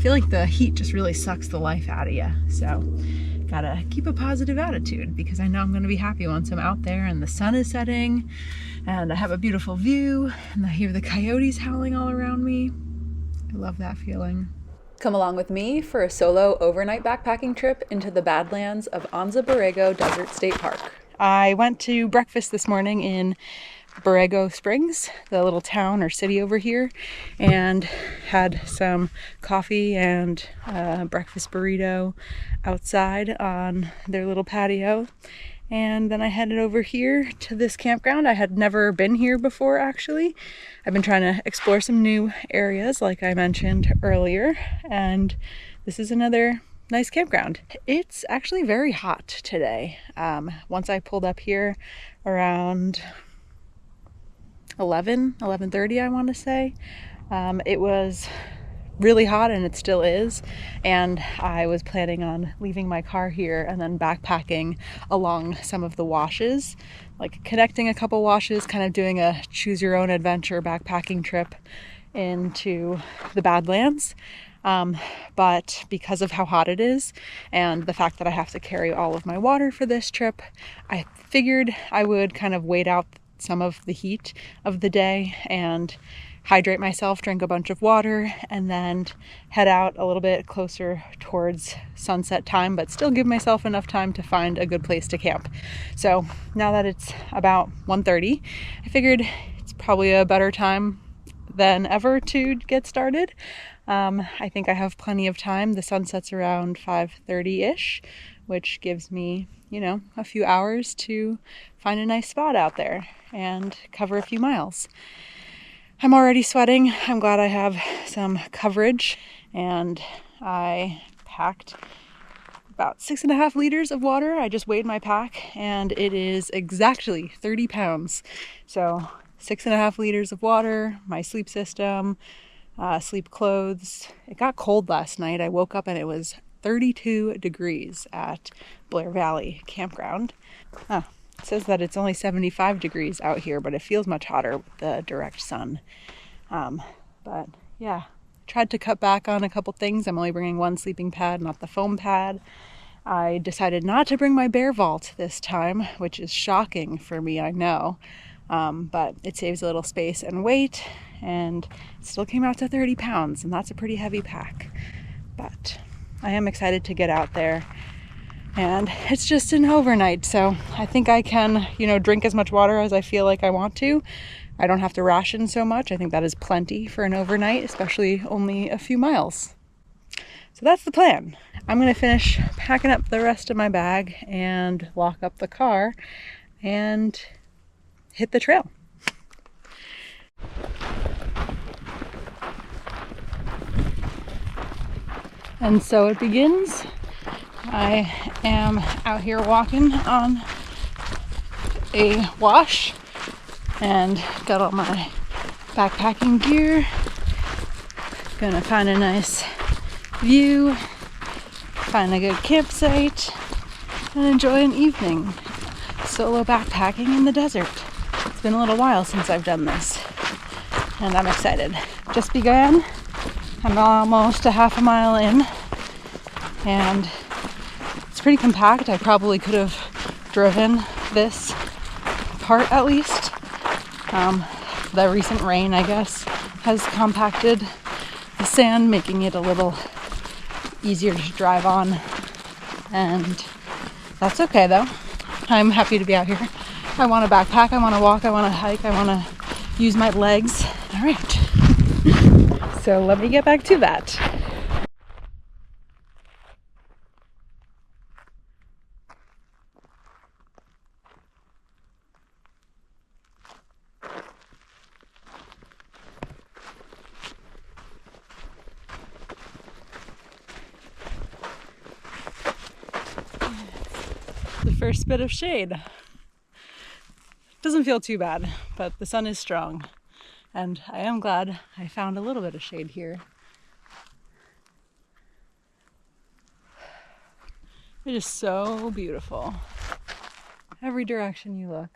I feel like the heat just really sucks the life out of you. So gotta keep a positive attitude because I know I'm gonna be happy once I'm out there and the sun is setting and I have a beautiful view and I hear the coyotes howling all around me. I love that feeling. Come along with me for a solo overnight backpacking trip into the Badlands of Anza Borrego Desert State Park. I went to breakfast this morning in Borrego Springs, the little town or city over here, and had some coffee and breakfast burrito outside on their little patio. And then I headed over here to this campground. I had never been here before, actually. I've been trying to explore some new areas, like I mentioned earlier, and this is another nice campground. It's actually very hot today. Once I pulled up here around 11:30, I want to say, it was really hot, and it still is, and I was planning on leaving my car here and then backpacking along some of the washes, like connecting a couple washes, kind of doing a choose your own adventure backpacking trip into the Badlands. But because of how hot it is and the fact that I have to carry all of my water for this trip, I figured I would kind of wait out some of the heat of the day and hydrate myself, drink a bunch of water, and then head out a little bit closer towards sunset time, but still give myself enough time to find a good place to camp. So now that it's about 1:30, I figured it's probably a better time than ever to get started. I think I have plenty of time. The sun sets around 5:30-ish, which gives me, a few hours to find a nice spot out there and cover a few miles. I'm already sweating. I'm glad I have some coverage, and I packed about 6.5 liters of water. I just weighed my pack and it is exactly 30 pounds. So 6.5 liters of water, my sleep system, sleep clothes. It got cold last night. I woke up and it was 32 degrees at Blair Valley Campground. It says that it's only 75 degrees out here, but it feels much hotter with the direct sun. But yeah, tried to cut back on a couple things. I'm only bringing one sleeping pad, not the foam pad. I decided not to bring my bear vault this time, which is shocking for me, I know. But it saves a little space and weight, and it still came out to 30 pounds, and that's a pretty heavy pack. But I am excited to get out there. And it's just an overnight, so I think I can, drink as much water as I feel like I want to. I don't have to ration so much. I think that is plenty for an overnight, especially only a few miles. So that's the plan. I'm going to finish packing up the rest of my bag and lock up the car and hit the trail. And so it begins. I am out here walking on a wash and got all my backpacking gear. Gonna find a nice view, find a good campsite, and enjoy an evening solo backpacking in the desert. It's been a little while since I've done this, and I'm excited. Just began. I'm almost a half a mile in, and it's pretty compact. I probably could have driven this part at least. The recent rain, I guess, has compacted the sand, making it a little easier to drive on. And that's okay though. I'm happy to be out here. I want to backpack, I want to walk, I want to hike, I want to use my legs. All right. So let me get back to that. The first bit of shade. Doesn't feel too bad, but the sun is strong, and I am glad I found a little bit of shade here. It is so beautiful. Every direction you look.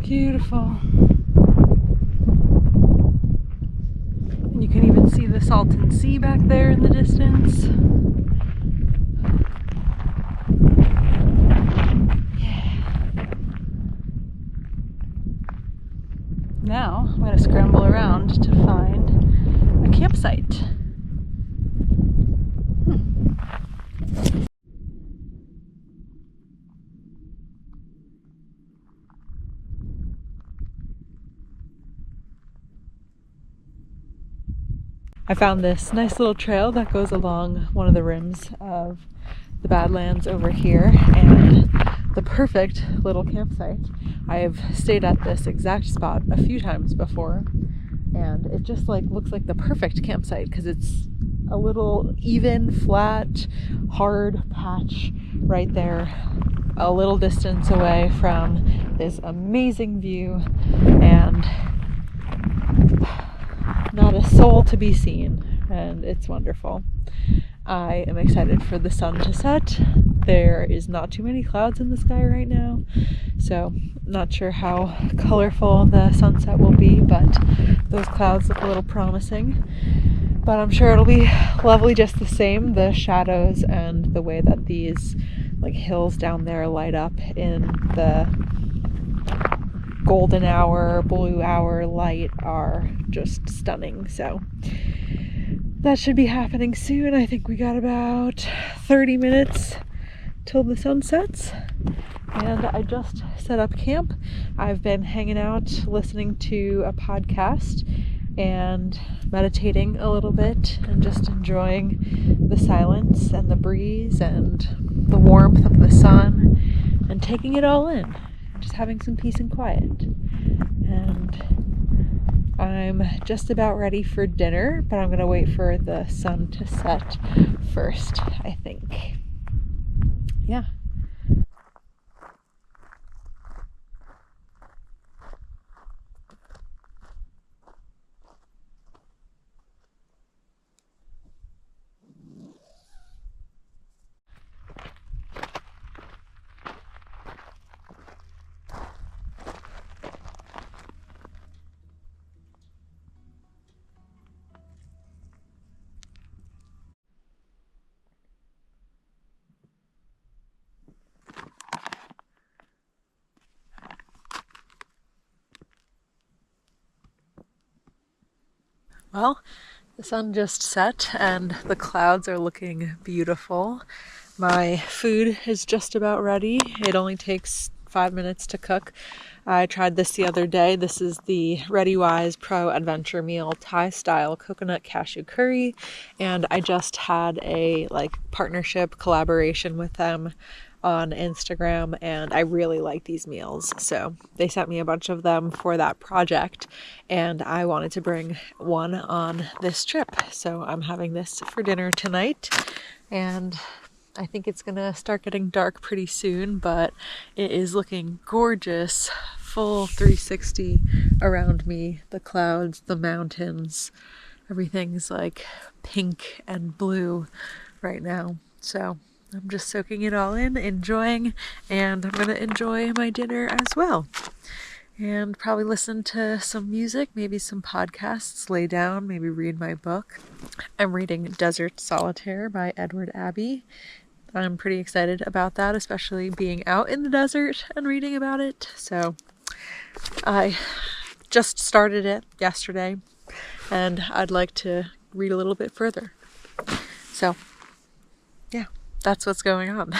Beautiful. And you can even see the Salton Sea back there in the distance. Yeah. Now I'm going to scramble around to find a campsite. I found this nice little trail that goes along one of the rims of the Badlands over here, and the perfect little campsite. I have stayed at this exact spot a few times before, and it just looks like the perfect campsite because it's a little even, flat, hard patch right there, a little distance away from this amazing view, and not a soul to be seen, and it's wonderful. I am excited for the sun to set. There is not too many clouds in the sky right now, so not sure how colorful the sunset will be, but those clouds look a little promising. But I'm sure it'll be lovely just the same. The shadows and the way that these hills down there light up in the golden hour, blue hour light are just stunning. So that should be happening soon. I think we got about 30 minutes till the sun sets. And I just set up camp. I've been hanging out, listening to a podcast and meditating a little bit and just enjoying the silence and the breeze and the warmth of the sun and taking it all in. Just having some peace and quiet. And I'm just about ready for dinner, but I'm going to wait for the sun to set first, I think. Yeah. Well, the sun just set and the clouds are looking beautiful. My food is just about ready. It only takes 5 minutes to cook. I tried this the other day. This is the ReadyWise Pro Adventure Meal Thai style coconut cashew curry, and I just had a partnership collaboration with them on Instagram, and I really like these meals, so they sent me a bunch of them for that project, and I wanted to bring one on this trip, so I'm having this for dinner tonight. And I think it's gonna start getting dark pretty soon, but it is looking gorgeous, full 360 around me. The clouds, the mountains, everything's pink and blue right now, so I'm just soaking it all in, enjoying, and I'm going to enjoy my dinner as well. And probably listen to some music, maybe some podcasts, lay down, maybe read my book. I'm reading Desert Solitaire by Edward Abbey. I'm pretty excited about that, especially being out in the desert and reading about it. So I just started it yesterday, and I'd like to read a little bit further. So, yeah. That's what's going on.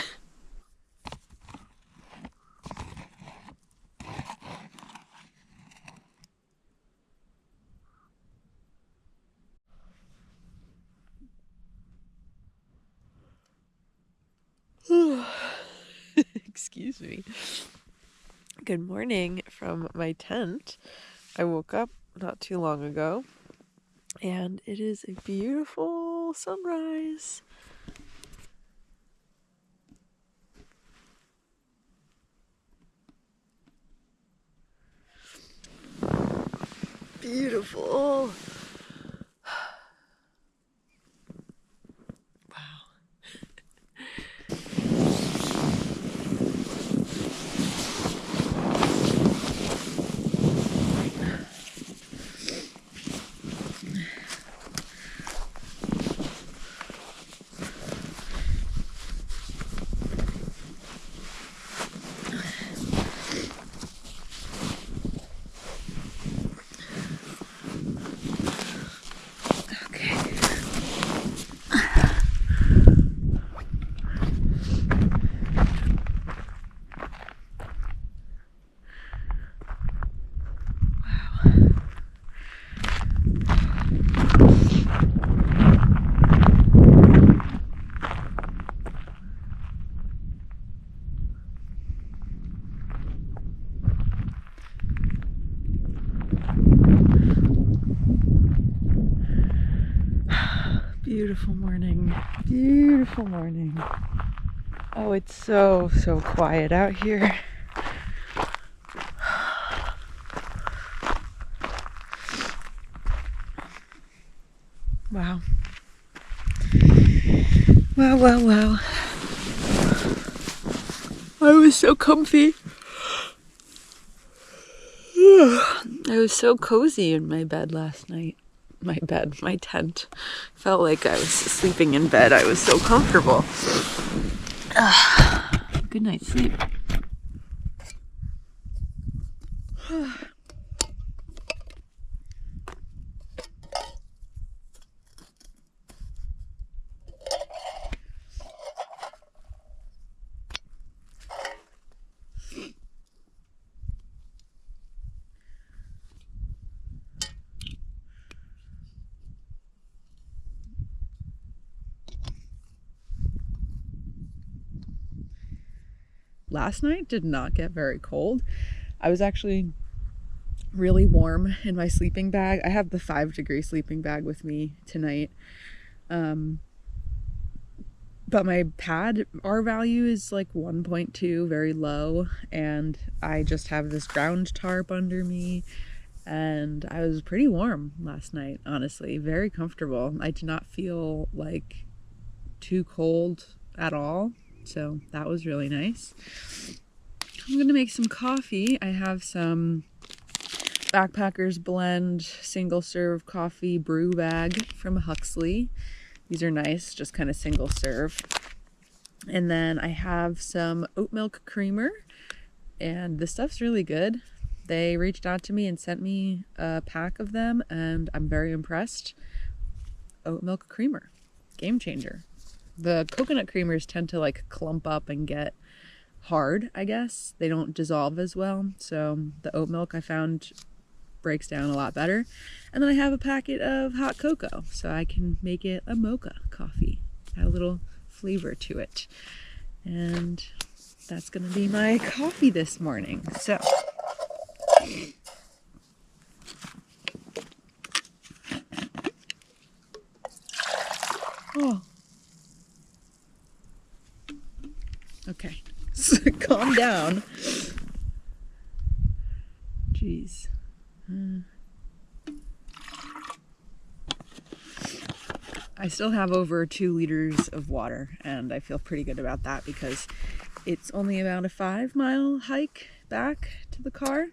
Excuse me. Good morning from my tent. I woke up not too long ago, and it is a beautiful sunrise. Beautiful. Wow. Beautiful morning. Beautiful morning. Oh, it's so quiet out here. Wow. Wow. I was so comfy. I was so cozy in my bed last night. My tent. Felt like I was sleeping in bed. I was so comfortable. Good night's sleep. Last night did not get very cold. I was actually really warm in my sleeping bag. I have the 5-degree sleeping bag with me tonight. But my pad R value is like 1.2, very low, and I just have this ground tarp under me, and I was pretty warm last night, honestly, very comfortable. I did not feel like too cold at all, so that was really nice. I'm gonna make some coffee. I have some Backpackers Blend single serve coffee brew bag from Huxley. These are nice, just kind of single serve. And then I have some oat milk creamer, and this stuff's really good. They reached out to me and sent me a pack of them, and I'm very impressed. Oat milk creamer, game changer. The coconut creamers tend to like clump up and get hard, I guess. They don't dissolve as well. So the oat milk I found breaks down a lot better. And then I have a packet of hot cocoa, so I can make it a mocha coffee. Add a little flavor to it. And that's gonna be my coffee this morning. So okay. Calm down. Jeez. I still have over 2 liters of water, and I feel pretty good about that because it's only about a 5-mile hike back to the car.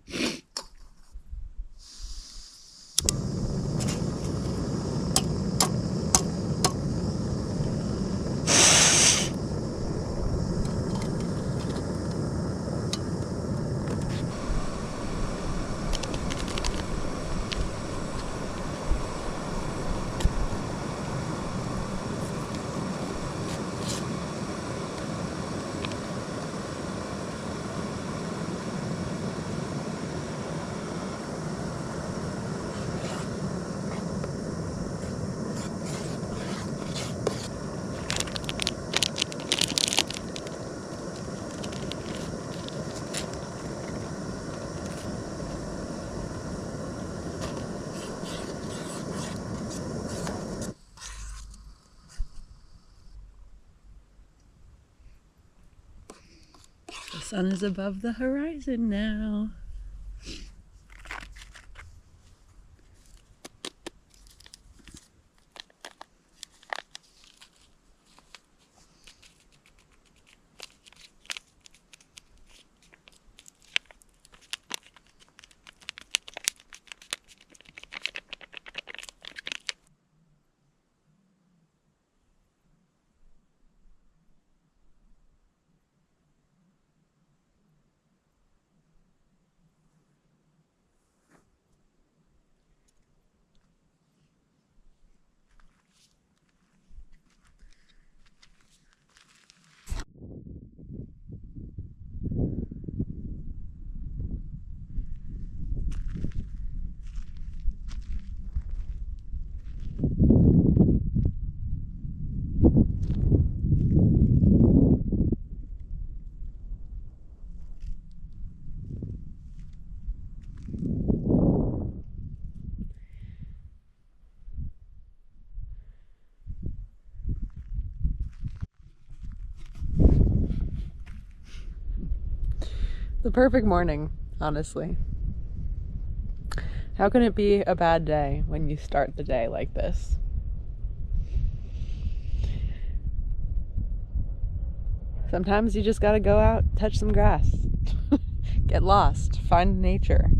The sun is above the horizon now. The perfect morning, honestly. How can it be a bad day when you start the day like this? Sometimes you just gotta go out, touch some grass, get lost, find nature,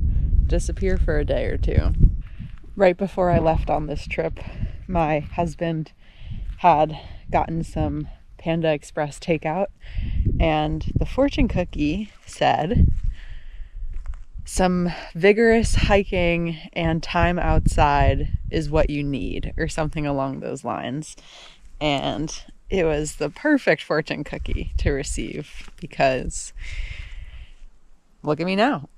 disappear for a day or two. Right before I left on this trip, my husband had gotten some Panda Express takeout, and the fortune cookie said, "Some vigorous hiking and time outside is what you need," or something along those lines. And it was the perfect fortune cookie to receive because look at me now.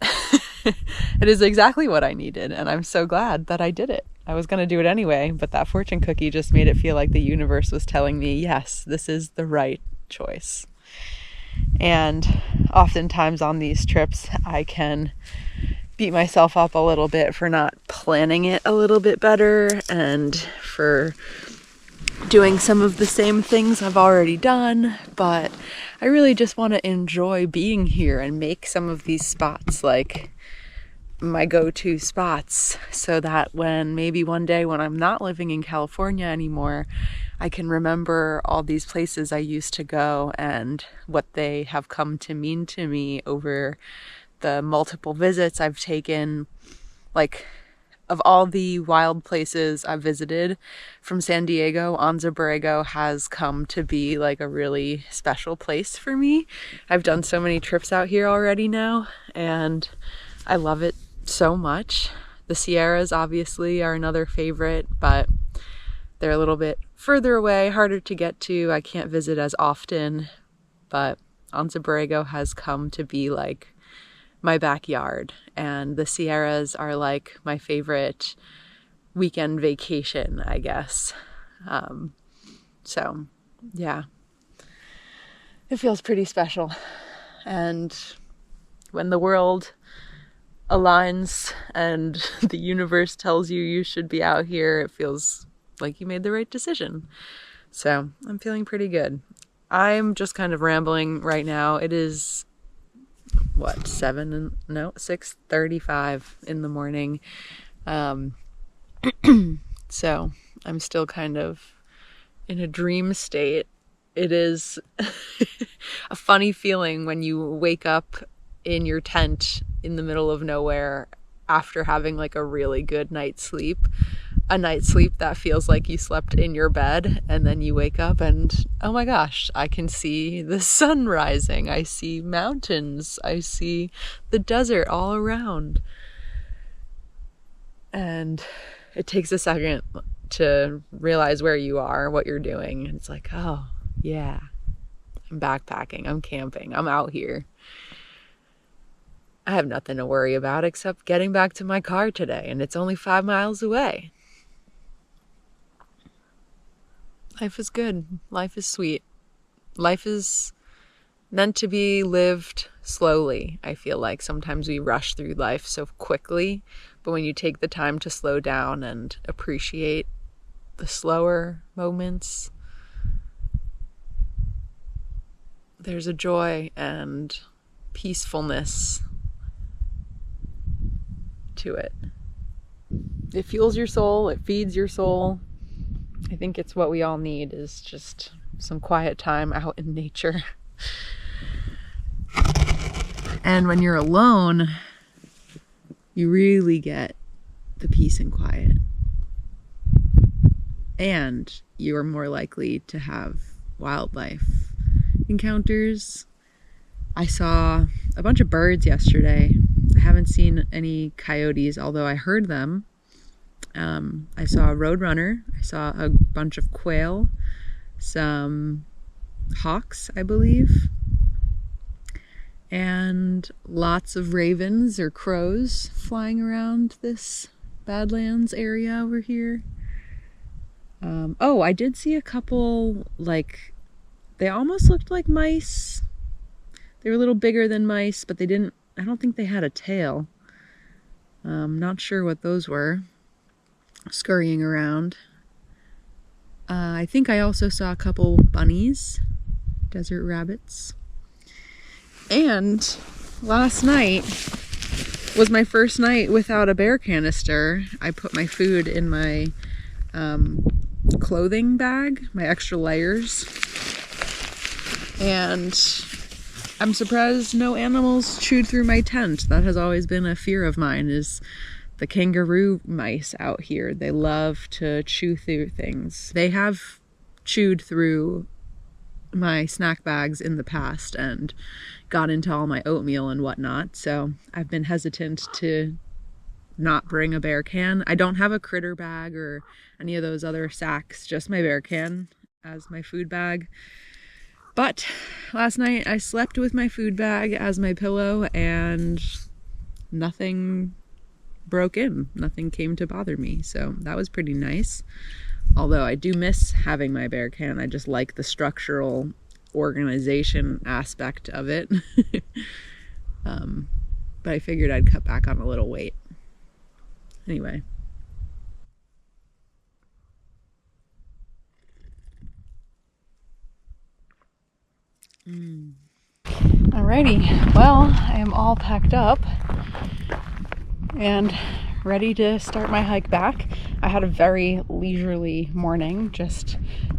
It is exactly what I needed, and I'm so glad that I did it. I was going to do it anyway, but that fortune cookie just made it feel like the universe was telling me, yes, this is the right choice. And oftentimes on these trips, I can beat myself up a little bit for not planning it a little bit better and for doing some of the same things I've already done, but I really just want to enjoy being here and make some of these spots like my go-to spots so that when maybe one day when I'm not living in California anymore, I can remember all these places I used to go and what they have come to mean to me over the multiple visits I've taken. Like, of all the wild places I've visited from San Diego, Anza Borrego has come to be like a really special place for me. I've done so many trips out here already now, and I love it so much. The Sierras obviously are another favorite, but they're a little bit further away, harder to get to. I can't visit as often, but Anza Borrego has come to be like my backyard, and the Sierras are like my favorite weekend vacation, I guess. So yeah, it feels pretty special. And when the world aligns and the universe tells you you should be out here, it feels like you made the right decision. So I'm feeling pretty good. I'm just kind of rambling right now. It is 6:35 in the morning. So I'm still kind of in a dream state. It is a funny feeling when you wake up in your tent in the middle of nowhere after having like a really good night's sleep. A night's sleep that feels like you slept in your bed, and then you wake up and, oh my gosh, I can see the sun rising. I see mountains. I see the desert all around. And it takes a second to realize where you are, what you're doing. And it's like, oh, yeah, I'm backpacking. I'm camping. I'm out here. I have nothing to worry about except getting back to my car today, and it's only 5 miles away. Life is good. Life is sweet. Life is meant to be lived slowly. I feel like sometimes we rush through life so quickly, but when you take the time to slow down and appreciate the slower moments, there's a joy and peacefulness to it. It fuels your soul. It feeds your soul. I think it's what we all need, is just some quiet time out in nature. And when you're alone, you really get the peace and quiet. And you're more likely to have wildlife encounters. I saw a bunch of birds yesterday. I haven't seen any coyotes, although I heard them. I saw a roadrunner. I saw a bunch of quail, some hawks, I believe, and lots of ravens or crows flying around this Badlands area over here. I did see a couple, they almost looked like mice. They were a little bigger than mice, but I don't think they had a tail. Not sure what those were, scurrying around. I think I also saw a couple bunnies, desert rabbits. And last night was my first night without a bear canister. I put my food in my clothing bag, my extra layers, and I'm surprised no animals chewed through my tent. That has always been a fear of mine, is the kangaroo mice out here. They love to chew through things. They have chewed through my snack bags in the past and got into all my oatmeal and whatnot, so I've been hesitant to not bring a bear can. I don't have a critter bag or any of those other sacks, just my bear can as my food bag. But last night I slept with my food bag as my pillow and nothing broke in. Nothing came to bother me, so that was pretty nice. Although I do miss having my bear can. I just like the structural organization aspect of it. But I figured I'd cut back on a little weight. Anyway. Alrighty, well, I am all packed up and ready to start my hike back. I had a very leisurely morning, just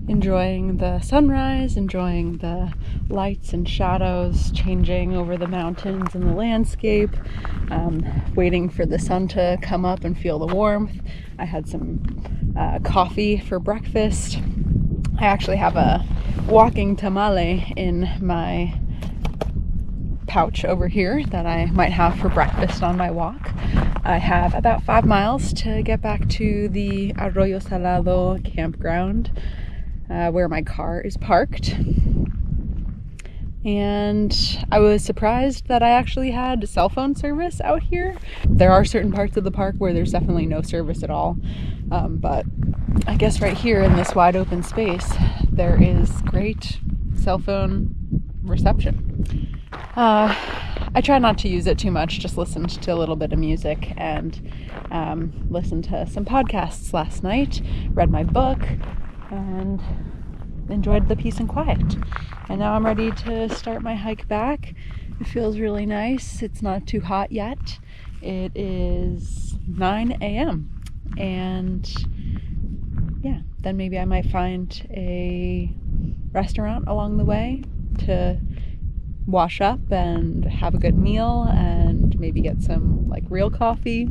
enjoying the sunrise, enjoying the lights and shadows changing over the mountains and the landscape, waiting for the sun to come up and feel the warmth. I had some coffee for breakfast. I actually have a walking tamale in my pouch over here that I might have for breakfast on my walk. I have about 5 miles to get back to the Arroyo Salado campground where my car is parked. And I was surprised that I actually had cell phone service out here. There are certain parts of the park where there's definitely no service at all. But I guess right here in this wide open space, there is great cell phone reception. I try not to use it too much, just listened to a little bit of music and listened to some podcasts last night, read my book, and enjoyed the peace and quiet. And now I'm ready to start my hike back. It feels really nice. It's not too hot yet. It is 9 a.m. and yeah, then maybe I might find a restaurant along the way to wash up and have a good meal and maybe get some like real coffee,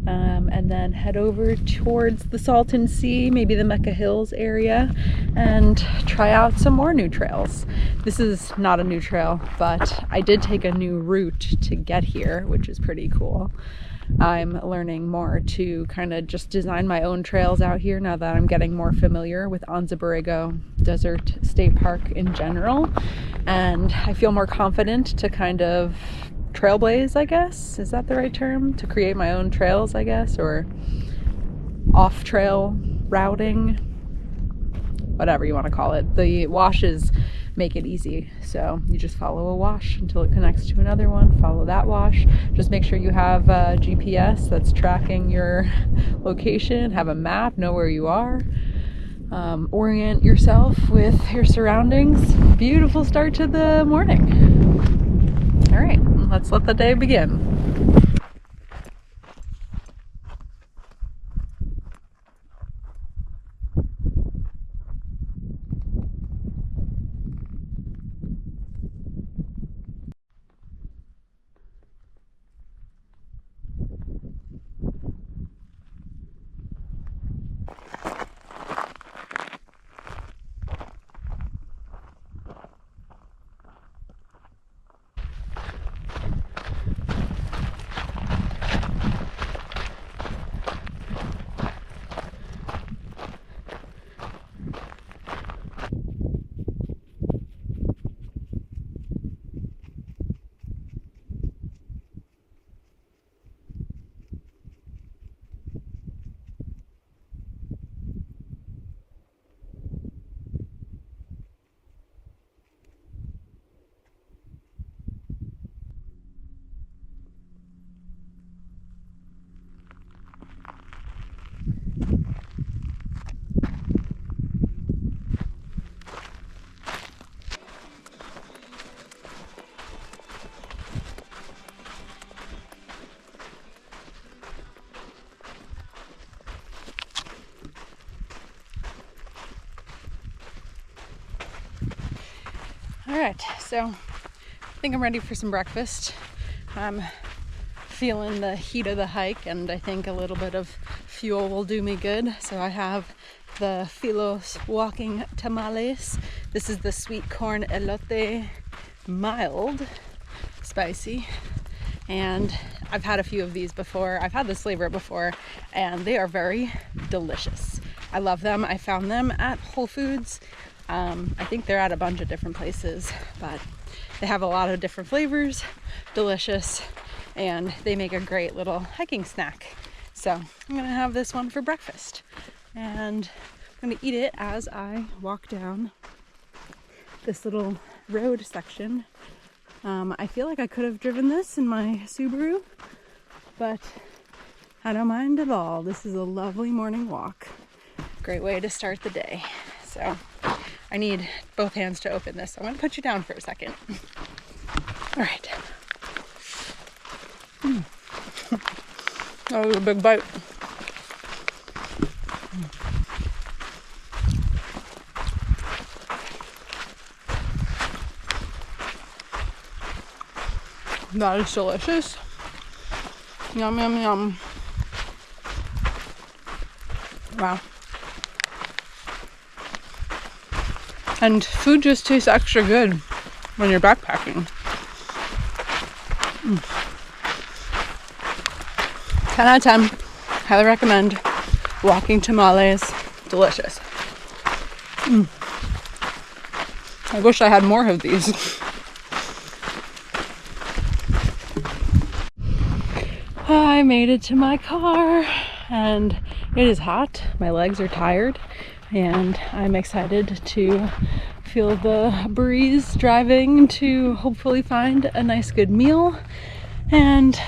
and then head over towards the Salton Sea, maybe the Mecca Hills area, and try out some more new trails. This is not a new trail, but I did take a new route to get here, which is pretty cool. I'm learning more to kind of just design my own trails out here now that I'm getting more familiar with Anza Borrego Desert State Park in general, and I feel more confident to kind of trailblaze, I guess. Is that the right term? To create my own trails, I guess, or off-trail routing, whatever you want to call it. The washes make it easy, so you just follow a wash until it connects to another one, follow that wash. Just make sure you have a GPS that's tracking your location, have a map, know where you are, orient yourself with your surroundings. Beautiful start to the morning. All right, let's let the day begin. All right, so I think I'm ready for some breakfast. I'm feeling the heat of the hike, and I think a little bit of fuel will do me good. So I have the Filos walking tamales. This is the sweet corn elote, mild, spicy, and I've had a few of these before. I've had this flavor before, and they are very delicious. I love them. I found them at Whole Foods. I think they're at a bunch of different places, but they have a lot of different flavors, delicious, and they make a great little hiking snack. So I'm gonna have this one for breakfast, and I'm gonna eat it as I walk down this little road section. I feel like I could have driven this in my Subaru, but I don't mind at all. This is a lovely morning walk. Great way to start the day. So I need both hands to open this. So I'm gonna put you down for a second. All right. That was a big bite. That is delicious. Yum, yum, yum. Wow. And food just tastes extra good when you're backpacking. 10 out of 10. Highly recommend. Walking tamales. Delicious. I wish I had more of these. I made it to my car, and it is hot. My legs are tired, and I'm excited to feel the breeze driving to hopefully find a nice good meal. And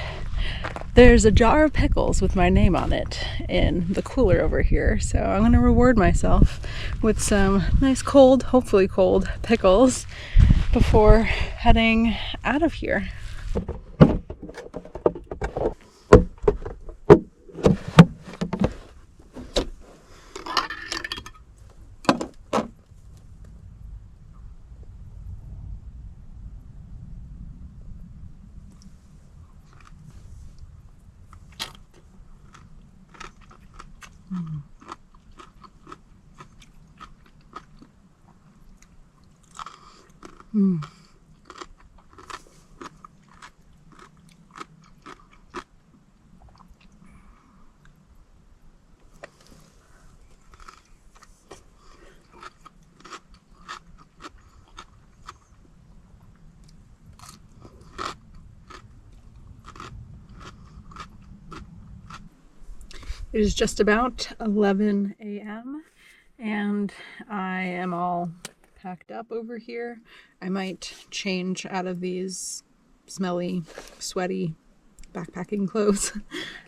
there's a jar of pickles with my name on it in the cooler over here, so I'm gonna reward myself with some nice cold, hopefully cold, pickles before heading out of here. It is just about 11 a.m. and I am all packed up over here. I might change out of these smelly, sweaty backpacking clothes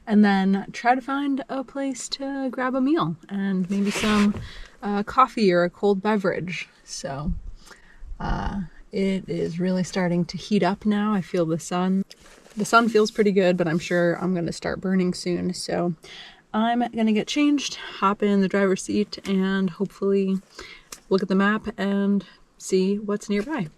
and then try to find a place to grab a meal and maybe some coffee or a cold beverage. So it is really starting to heat up now. I feel the sun. The sun feels pretty good, but I'm sure I'm going to start burning soon. So I'm gonna get changed, hop in the driver's seat, and hopefully look at the map and see what's nearby.